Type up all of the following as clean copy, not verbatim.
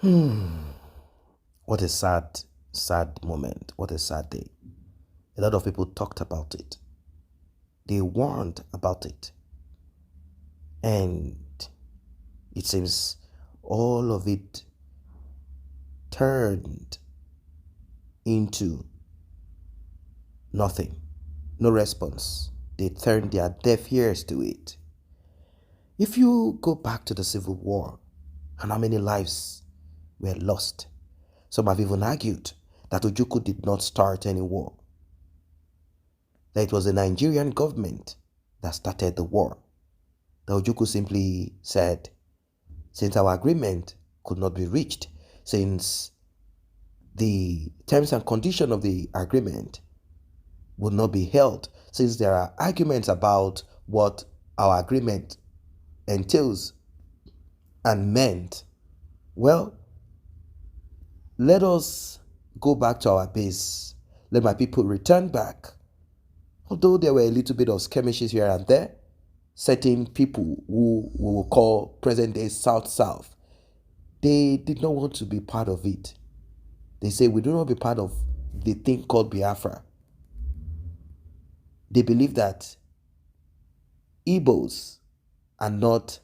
What a sad, sad moment. What a sad day. A lot of people talked about it. They warned about it. And it seems all of it turned into nothing. No response. They turned their deaf ears to it. If you go back to the Civil War and how many lives were lost, some have even argued that Ojukwu did not start any war. That it was the Nigerian government that started the war. The Ojukwu simply said, since our agreement could not be reached, since the terms and conditions of the agreement would not be held, since there are arguments about what our agreement entails and meant, well, let us go back to our base. Let my people return back. Although there were a little bit of skirmishes here and there, certain people who we will call present-day South-South, they did not want to be part of it. They say, we do not be part of the thing called Biafra. They believe that Igbos are not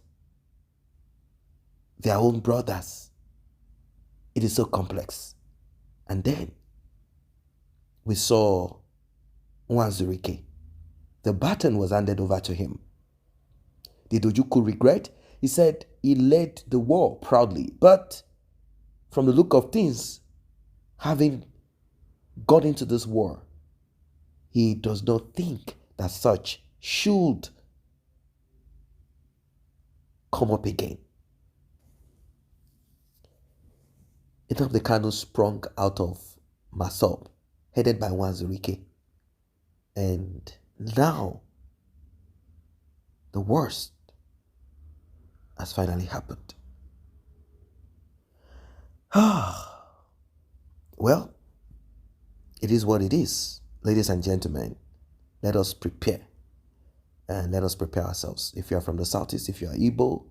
their own brothers. It is so complex. And then we saw Nwanzurike. The baton was handed over to him. Did Ojukwu regret? He said he led the war proudly, but from the look of things, having got into this war, he does not think that such should come up again. Nnamdi Kanu sprung out of Masob, headed by Nwanzurike. And now, the worst has finally happened. Well, it is what it is. Ladies and gentlemen, let us prepare. And let us prepare ourselves. If you are from the Southeast, if you are Igbo,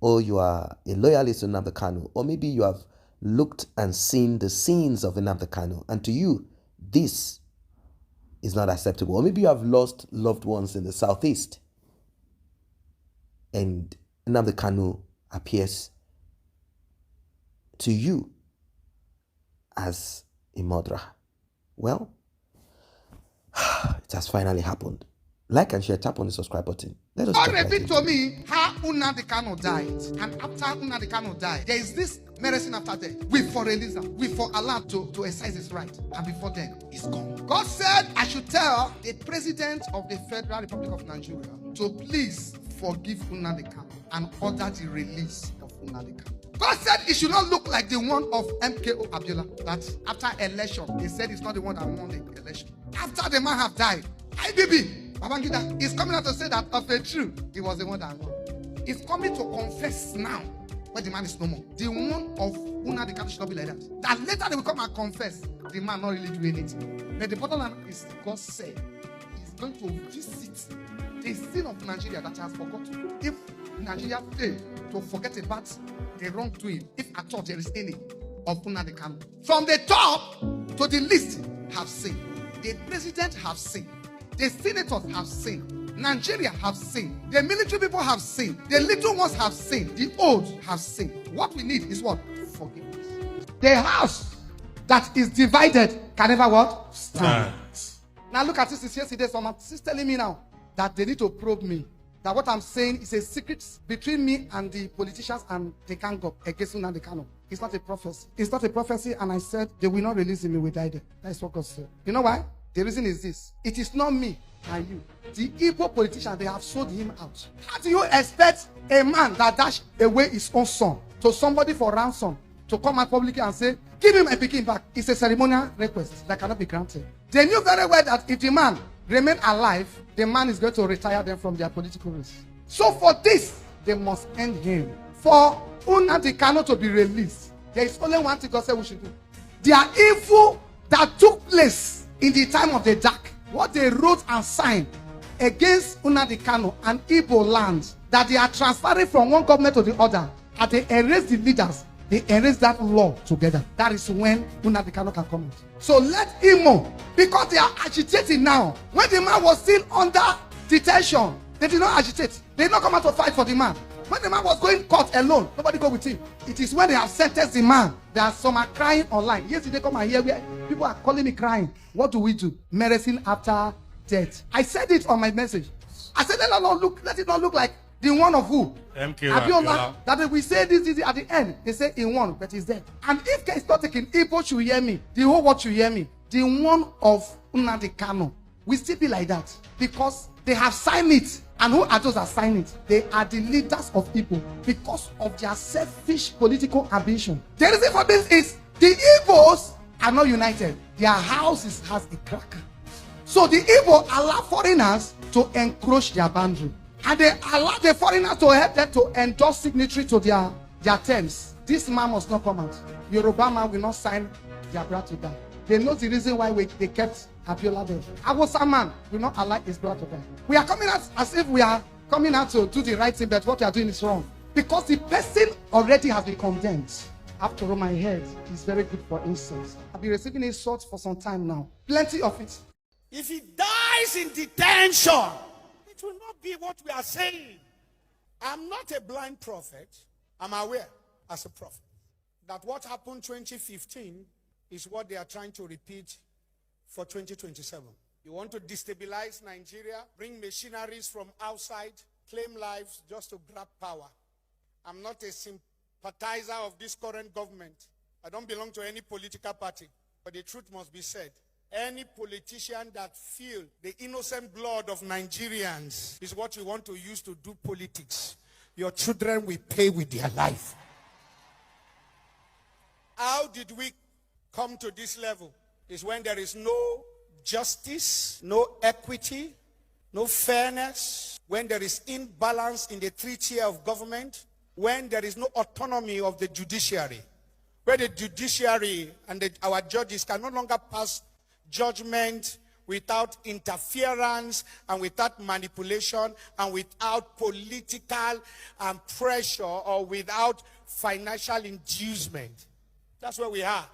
or you are a loyalist to Nnamdi Kanu, or maybe you have looked and seen the scenes of Nnamdi Kanu, and to you, this is not acceptable. Or maybe you have lost loved ones in the Southeast, and Nnamdi Kanu appears to you as a murderer. Well, it has finally happened. Like and share, tap on the subscribe button. Let us talk. Repeat to me how Nnamdi Kanu died. And after Nnamdi Kanu died, there is this medicine after death. We for release him. We for allow to exercise his right. And before then, he's gone. God said I should tell the president of the Federal Republic of Nigeria to please forgive Nnamdi Kanu and order the release of Nnamdi Kanu. God said it should not look like the one of MKO Abiola. That after election, they said it's not the one that won the election. After the man have died, IBB, Babangida is coming out to say that of the truth, he was the one that won. He's coming to confess now, but the man is no more. The one of Nnamdi Kanu should not be like that. That later they will come and confess the man not really doing anything. But the bottom line is God said he's going to visit the sin of Nigeria that has forgotten. If Nigeria failed to forget about the wrongdoing, if at all there is any, of Nnamdi Kanu. From the top to the least have sinned. The president have sinned. The senators have sinned. Nigeria have sinned. The military people have sinned. The little ones have sinned. The old have sinned. What we need is what? Forgiveness. The house that is divided can never what? Stand. Now look at this. Yesterday, someone is telling me now that they need to probe me. That what I'm saying is a secret between me and the politicians and the gang up against Nnamdi Kanu. It's not a prophecy. It's not a prophecy, and I said they will not release him, he will die there. That's what God said. You know why? The reason is this. It is not me and you. The Igbo politicians, they have sold him out. How do you expect a man that dashed away his own son to somebody for ransom to come out publicly and say, give him a picking back? It's a ceremonial request that cannot be granted. They knew very well that if the man remain alive, the man is going to retire them from their political race. So for this, they must end him. For Nnamdi Kanu to be released, there is only one thing God said we should do. Their evil that took place in the time of the dark, what they wrote and signed against Nnamdi Kanu and Igbo land, that they are transferring from one government to the other, and they erase the leaders, they erase that law together. That is when Nnamdi Kanu can come out. So let Imo, because they are agitating now. When the man was still under detention, they did not agitate. They did not come out to fight for the man. When the man was going court alone, nobody go with him. It is when they have sentenced the man that some are crying online. Yesterday, come and hear where people are calling me crying. What do we do? Medicine after death. I said it on my message. I said, let it not look like the one of who? Abiola. That we say this at the end. They say in one, but he's dead. And if case not taken, Ipob should hear me. The whole world should hear me. The one of Nnamdi Kanu will still be like that because they have signed it. And who are those that sign it? They are the leaders of people because of their selfish political ambition. The reason for this is the Igbos are not united. Their houses has a cracker. So the Igbo allow foreigners to encroach their boundary. And they allow the foreigners to help them to endorse signatory to their terms. This man must not come out. Yoruba man will not sign their brother to die. They know the reason why they kept Abiola there. Hausa man will not allow his brother to die. We are coming out as if we are coming out to do the right thing, but what we are doing is wrong. Because the person already has been condemned. After all, my head is very good for insults. I've been receiving insults for some time now. Plenty of it. If he dies in detention, it will not be what we are saying. I'm not a blind prophet. I'm aware as a prophet that what happened 2015 is what they are trying to repeat for 2027. You want to destabilize Nigeria, bring machineries from outside, claim lives just to grab power. I'm not a sympathizer of this current government. I don't belong to any political party, but the truth must be said. Any politician that feels the innocent blood of Nigerians is what you want to use to do politics, your children will pay with their life. How did we come to this level? Is when there is no justice, no equity, no fairness, when there is imbalance in the three-tier of government, when there is no autonomy of the judiciary, where the judiciary and our judges can no longer pass judgment without interference and without manipulation and without political pressure or without financial inducement. That's where we are.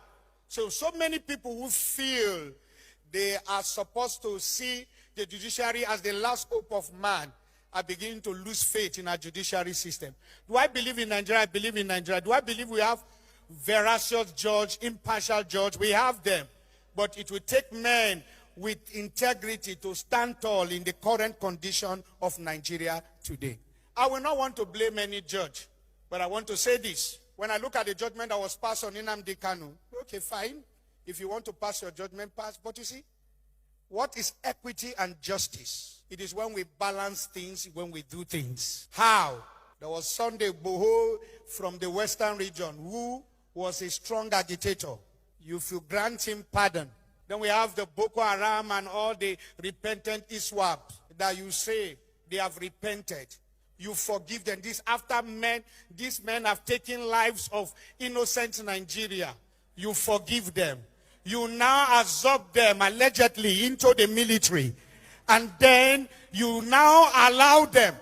So many people who feel they are supposed to see the judiciary as the last hope of man are beginning to lose faith in our judiciary system. Do I believe in Nigeria? I believe in Nigeria. Do I believe we have veracious judge, impartial judge? We have them. But it will take men with integrity to stand tall in the current condition of Nigeria today. I will not want to blame any judge, but I want to say this. When I look at the judgment that was passed on Nnamdi Kanu, okay, fine. If you want to pass your judgment, pass. But you see, what is equity and justice? It is when we balance things, when we do things. How? There was Sunday Boho from the Western region who was a strong agitator. If you grant him pardon, then we have the Boko Haram and all the repentant ISWAP that you say they have repented. You forgive them. These men have taken lives of innocent Nigeria. You forgive them. You now absorb them allegedly into the military. And then you now allow them.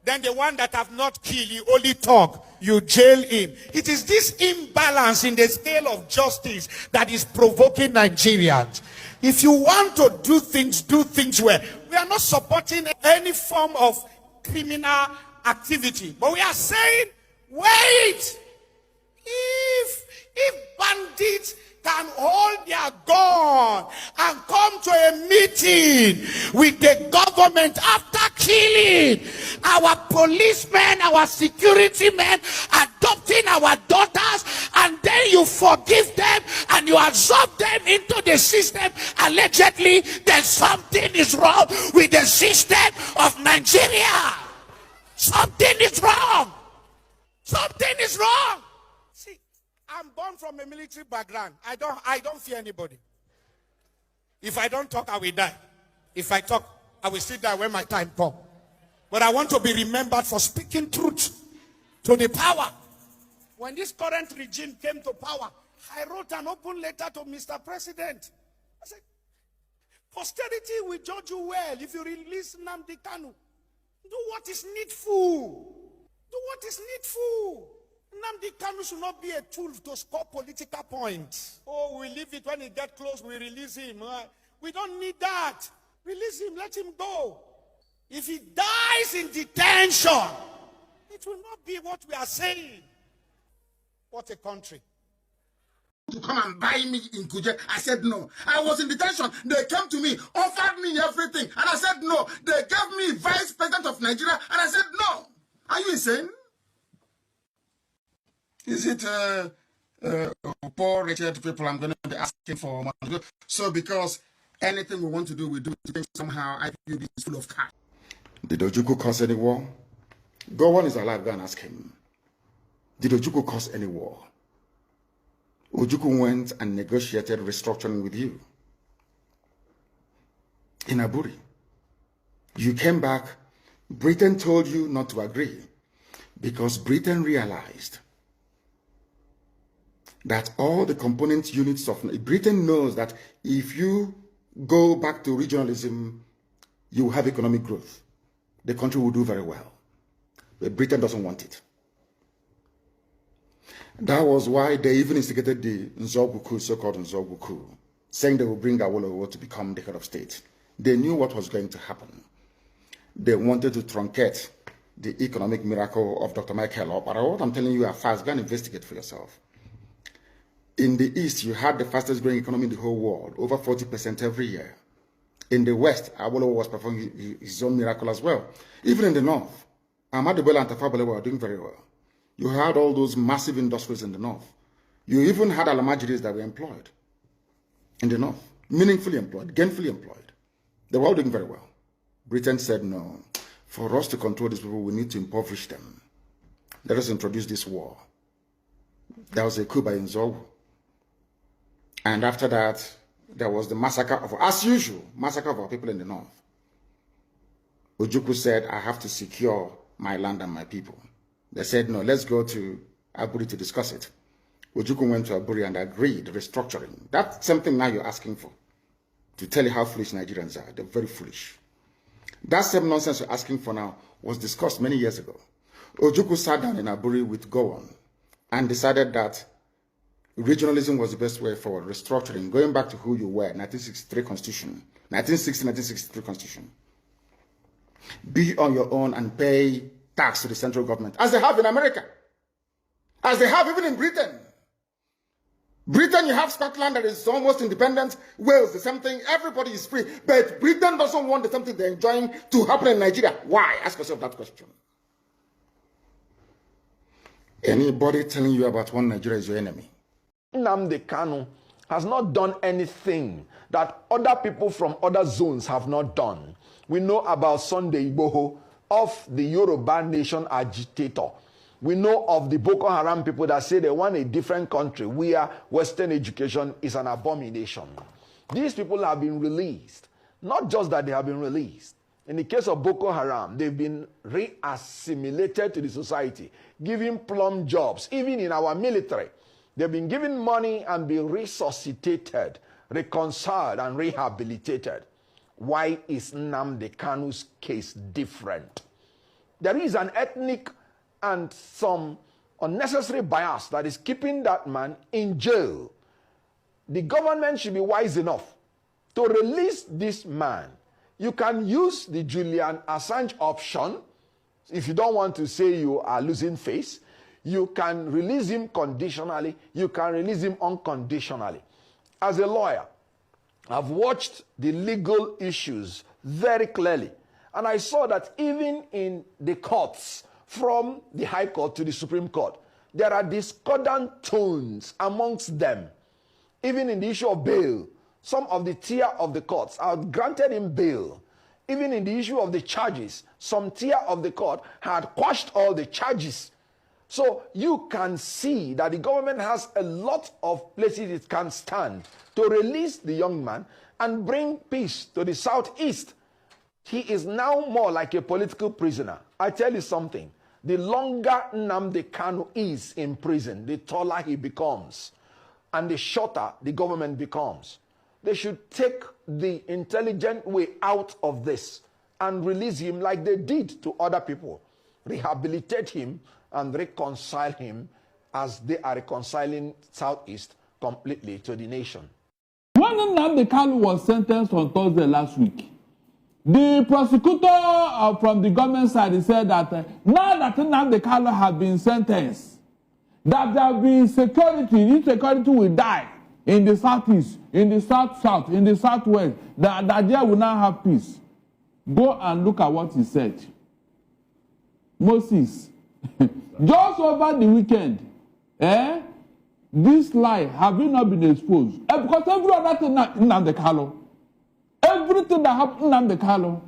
Then the one that have not killed, you only talk. You jail him. It is this imbalance in the scale of justice that is provoking Nigerians. If you want to do things well. We are not supporting any form of criminal activity. But we are saying, wait. If bandits can hold their gun and come to a meeting with the government after killing our policemen, our security men, adopting our daughters, and then you forgive them and you absorb them into the system, allegedly, then something is wrong with the system of Nigeria. Something is wrong. Something is wrong. See, I'm born from a military background. I don't fear anybody. If I don't talk, I will die. If I talk, I will sit there when my time comes. But I want to be remembered for speaking truth to the power. When this current regime came to power, I wrote an open letter to Mr. President. I said, posterity will judge you well if you release Nnamdi Kanu. Do what is needful. Do what is needful. Nnamdi Kanu should not be a tool to score political points. Oh, we leave it when he gets close, we release him. We don't need that. Release him, let him go. If he dies in detention, it will not be what we are saying. What a country. To come and buy me in Kuje. I said no. I was in detention. They came to me, offered me everything, and I said no. They gave me vice president of Nigeria, and I said no. Are you insane? Is it poor, wretched people I'm going to be asking for money? So because anything we want to do, we do. Somehow IPOB is full of cash. Did Ojukwu cause any war? Gowon is alive. Go and ask him. Did Ojukwu cause any war? Ojukwu went and negotiated restructuring with you in Aburi. You came back. Britain told you not to agree because Britain realized that all the component units of Britain knows that if you go back to regionalism, you have economic growth. The country will do very well. But Britain doesn't want it. That was why they even instigated the Nzogbu, so-called Nzogbu, saying they will bring Awolowo to become the head of state. They knew what was going to happen. They wanted to truncate the economic miracle of Dr. Michael Opara. What I'm telling you are fast. Go and investigate for yourself. In the East, you had the fastest growing economy in the whole world, over 40% every year. In the West, Awolowo was performing his own miracle as well. Even in the North, Ahmadu Bello and Tafawa Balewa were doing very well. You had all those massive industries in the North. You even had Alamajiris that were employed in the North, meaningfully employed, gainfully employed. They were all doing very well. Britain said, no, for us to control these people, we need to impoverish them. Let us introduce this war. There was a coup by Nzogbu. And after that, there was the massacre of, as usual, massacre of our people in the North. Ojukwu said, I have to secure my land and my people. They said, no, let's go to Aburi to discuss it. Ojukwu went to Aburi and agreed restructuring. That's something now you're asking for. To tell you how foolish Nigerians are. They're very foolish. That same nonsense you're asking for now was discussed many years ago. Ojukwu sat down in Aburi with Gowon and decided that regionalism was the best way forward. Restructuring, going back to who you were, 1963 Constitution, 1960-1963 Constitution. Be on your own and pay tax to the central government, as they have in America, as they have even in Britain. Britain, you have Scotland that is almost independent, Wales, the same thing, everybody is free, but Britain doesn't want the same thing they're enjoying to happen in Nigeria. Why? Ask yourself that question. Anybody telling you about one Nigeria is your enemy. Nnamdi Kanu has not done anything that other people from other zones have not done. We know about Sunday Igboho, of the Yoruba nation agitator. We know of the Boko Haram people that say they want a different country where Western education is an abomination. These people have been released. Not just that they have been released. In the case of Boko Haram, they've been re-assimilated to the society, given plum jobs, even in our military. They've been given money and been resuscitated, reconciled, and rehabilitated. Why is Nnamdi Kanu's case different? There is an ethnic and some unnecessary bias that is keeping that man in jail. The government should be wise enough to release this man. You can use the Julian Assange option. If you don't want to say you are losing face, you can release him conditionally. You can release him unconditionally. As a lawyer, I've watched the legal issues very clearly. And I saw that even in the courts, from the High Court to the Supreme Court, there are discordant tones amongst them. Even in the issue of bail, some of the tier of the courts are granted him bail. Even in the issue of the charges, some tier of the court had quashed all the charges. So you can see that the government has a lot of places it can stand to release the young man and bring peace to the southeast. He is now more like a political prisoner. I tell you something, the longer Nnamdi Kanu is in prison, the taller he becomes, and the shorter the government becomes. They should take the intelligent way out of this and release him like they did to other people. Rehabilitate him and reconcile him as they are reconciling Southeast completely to the nation. When Nnamdi Kanu was sentenced on Thursday last week, the prosecutor from the government side said that now that Nnamdi Kanu has been sentenced, that there will be security, insecurity will die in the southeast, in the south, in the southwest, that there will now have peace. Go and look at what he said. Moses, just over the weekend, this lie have you not been exposed? Because every other thing Nnamdi Kanu, everything that happened Nnamdi Kanu.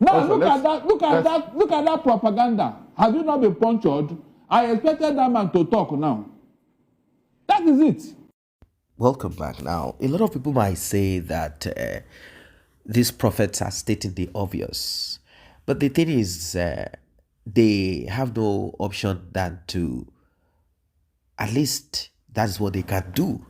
Now also, look at that propaganda. Have you not been punctured? I expected that man to talk now. That is it. Welcome back. Now, a lot of people might say that these prophets are stating the obvious, but the thing is, they have no option than to, at least that's what they can do.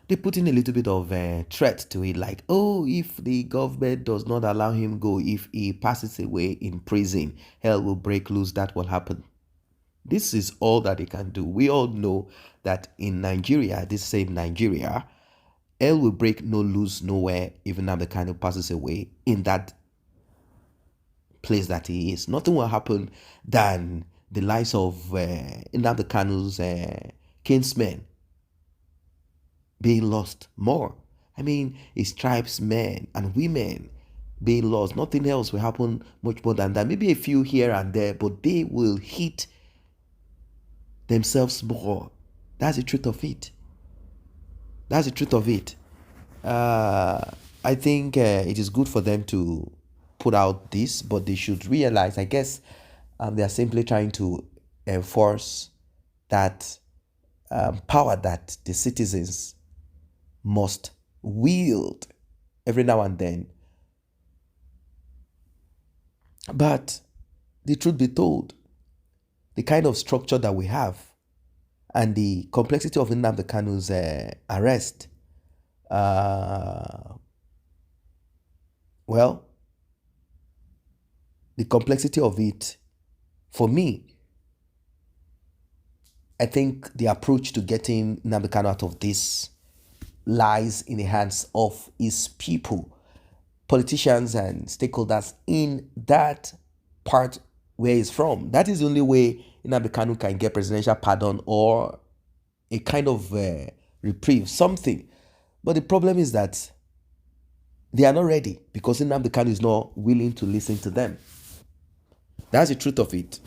They put in a little bit of a threat to it, like, oh, if the government does not allow him go, if he passes away in prison, hell will break loose, that will happen. This is all that they can do. We all know that in Nigeria, this same Nigeria, hell will break no loose nowhere, even if the kind of passes away in that place that he is. Nothing will happen than the lives of Nnamdi Kanu's kinsmen being lost more. I mean, his tribesmen and women being lost. Nothing else will happen much more than that. Maybe a few here and there, but they will hit themselves more. That's the truth of it. That's the truth of it. I think it is good for them to put out this, but they should realize, I guess, they are simply trying to enforce that power that the citizens must wield every now and then. But the truth be told, the kind of structure that we have and the complexity of Nnamdi Kanu's arrest, well, the complexity of it, for me, I think the approach to getting Nnamdi Kanu out of this lies in the hands of his people, politicians and stakeholders in that part where he's from. That is the only way Nnamdi Kanu can get presidential pardon or a kind of reprieve, something. But the problem is that they are not ready because Nnamdi Kanu is not willing to listen to them. That's the truth of it.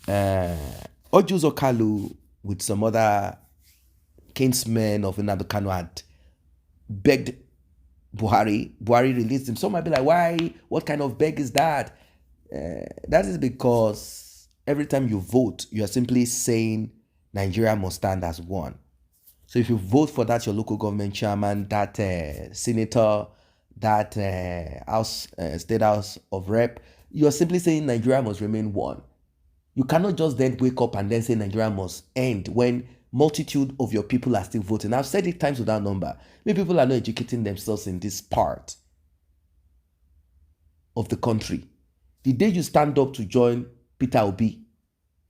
Ojuzo Kalu with some other kinsmen of Nnamdi Kanu had begged Buhari. Buhari released him. Some might be like, why? What kind of beg is that? That is because every time you vote, you are simply saying Nigeria must stand as one. So if you vote for that, your local government chairman, that senator, that state house of rep, you are simply saying Nigeria must remain one. You cannot just then wake up and then say Nigeria must end when multitude of your people are still voting. I've said it times without number. Maybe people are not educating themselves in this part of the country. The day you stand up to join Peter Obi,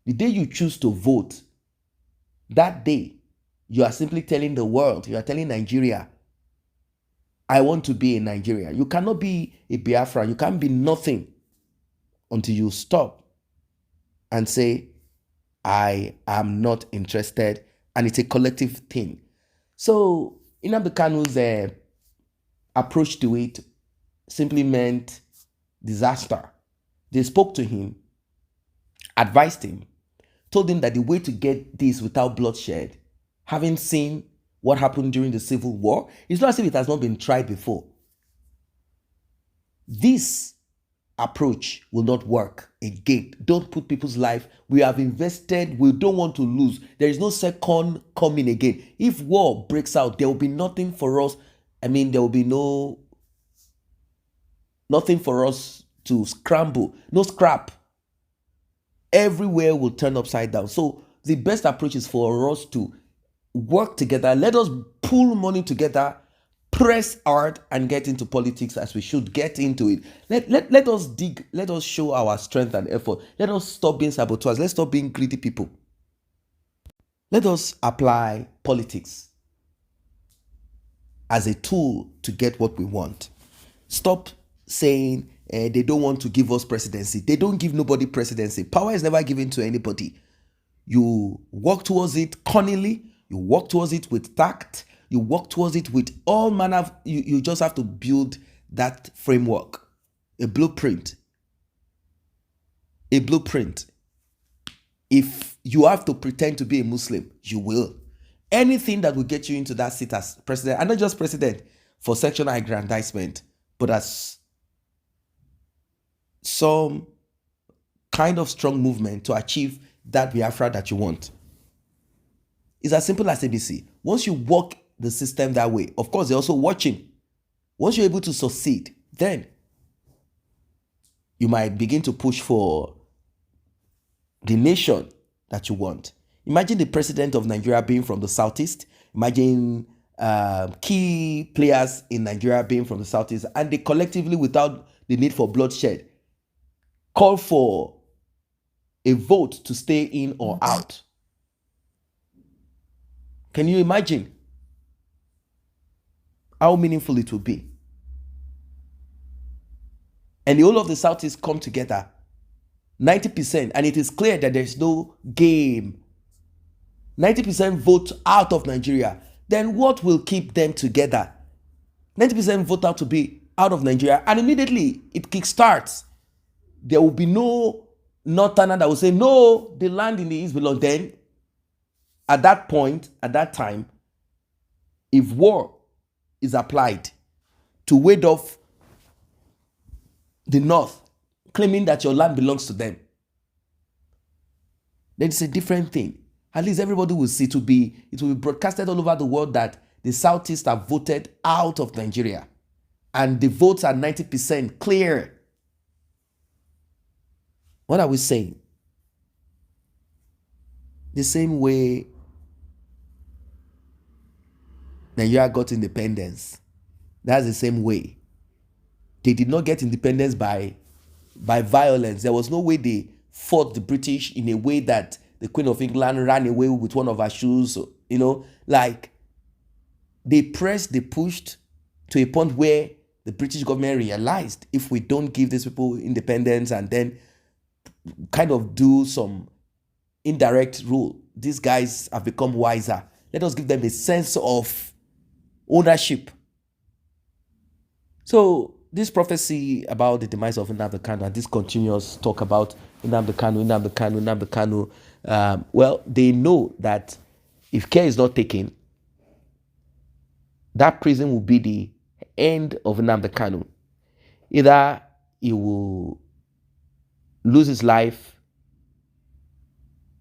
the day you choose to vote, that day, you are simply telling the world, you are telling Nigeria, I want to be in Nigeria. You cannot be a Biafra. You can't be nothing until you stop and say, I am not interested. And it's a collective thing. So, Nnamdi Kanu's approach to it simply meant disaster. They spoke to him, advised him, told him that the way to get this without bloodshed, having seen what happened during the Civil War, it's not as if it has not been tried before. This approach will not work again. Don't put people's life. We have invested. We don't want to lose. There is no second coming again. If war breaks out, there will be nothing for us. I mean, there will be nothing for us to scramble. No scrap. Everywhere will turn upside down. So the best approach is for us to work together. Let us pool money together, press hard, and get into politics as we should get into it. Let us dig. Let us show our strength and effort. Let us stop being saboteurs. Let's stop being greedy people. Let us apply politics as a tool to get what we want. Stop saying they don't want to give us presidency. They don't give nobody presidency. Power is never given to anybody. You work towards it cunningly. You work towards it with tact. You work towards it with all manner of, you just have to build that framework, a blueprint. A blueprint. If you have to pretend to be a Muslim, you will. Anything that will get you into that seat as president, and not just president for sectional aggrandizement, but as some kind of strong movement to achieve that Biafra that you want. It's as simple as ABC. Once you work the system that way, of course, they're also watching. Once you're able to succeed, then you might begin to push for the nation that you want. Imagine the president of Nigeria being from the southeast. Imagine key players in Nigeria being from the southeast, and they collectively, without the need for bloodshed, call for a vote to stay in or out. Can you imagine how meaningful it will be? And the whole of the southeast come together, 90%, and it is clear that there's no game. 90% vote out of Nigeria. Then what will keep them together? 90% vote out to be out of Nigeria, and immediately it kickstarts. There will be no northerner that will say, no, the land in the east belongs. Then, at that point, at that time, if war is applied to ward off the north, claiming that your land belongs to them, then it's a different thing. At least everybody will see it will be broadcasted all over the world that the Southeast have voted out of Nigeria. And the votes are 90% clear. What are we saying? The same way Nigeria got independence, that's the same way. They did not get independence by violence. There was no way they fought the British in a way that the Queen of England ran away with one of her shoes. Like they pressed, they pushed to a point where the British government realized, if we don't give these people independence and then kind of do some indirect rule, these guys have become wiser. Let us give them a sense of ownership. So this prophecy about the demise of Nnamdi Kanu and this continuous talk about Nnamdi Kanu, well, they know that if care is not taken, that prison will be the end of Nnamdi Kanu. Either he will lose his life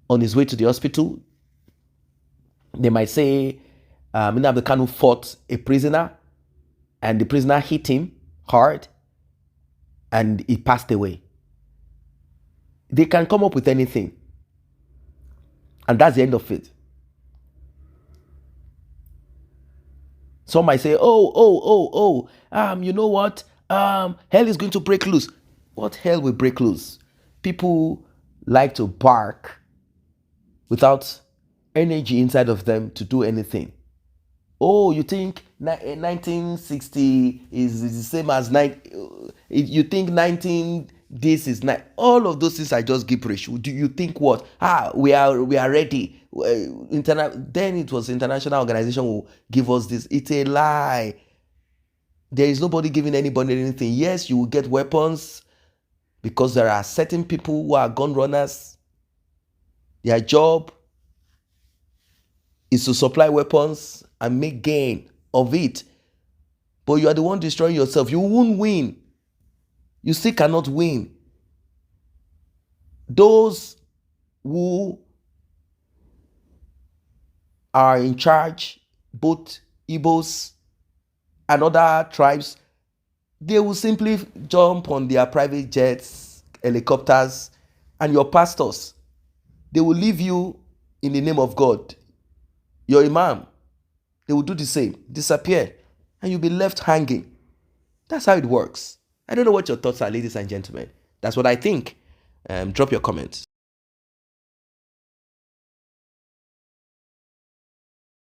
on his way to the hospital. They might say Nnamdi Kanu fought a prisoner and the prisoner hit him hard and he passed away. They can come up with anything. And that's the end of it. Some might say, you know what? Hell is going to break loose. What hell will break loose? People like to bark without energy inside of them to do anything. Oh, you think 1960 is the same as you think 19 this is not. All of those things I just gibberish. Do you think what? We are ready. Then it was international organization will give us this. It's a lie. There is nobody giving anybody anything. Yes, you will get weapons because there are certain people who are gun runners. Their job is to supply weapons and make gain of it. But you are the one destroying yourself. You won't win. You still cannot win. Those who are in charge, both Igbos and other tribes, they will simply jump on their private jets, helicopters, and your pastors, they will leave you in the name of God. Your imam, they will do the same, disappear, and you'll be left hanging. That's how it works. I don't know what your thoughts are, ladies and gentlemen. That's what I think. Drop your comments.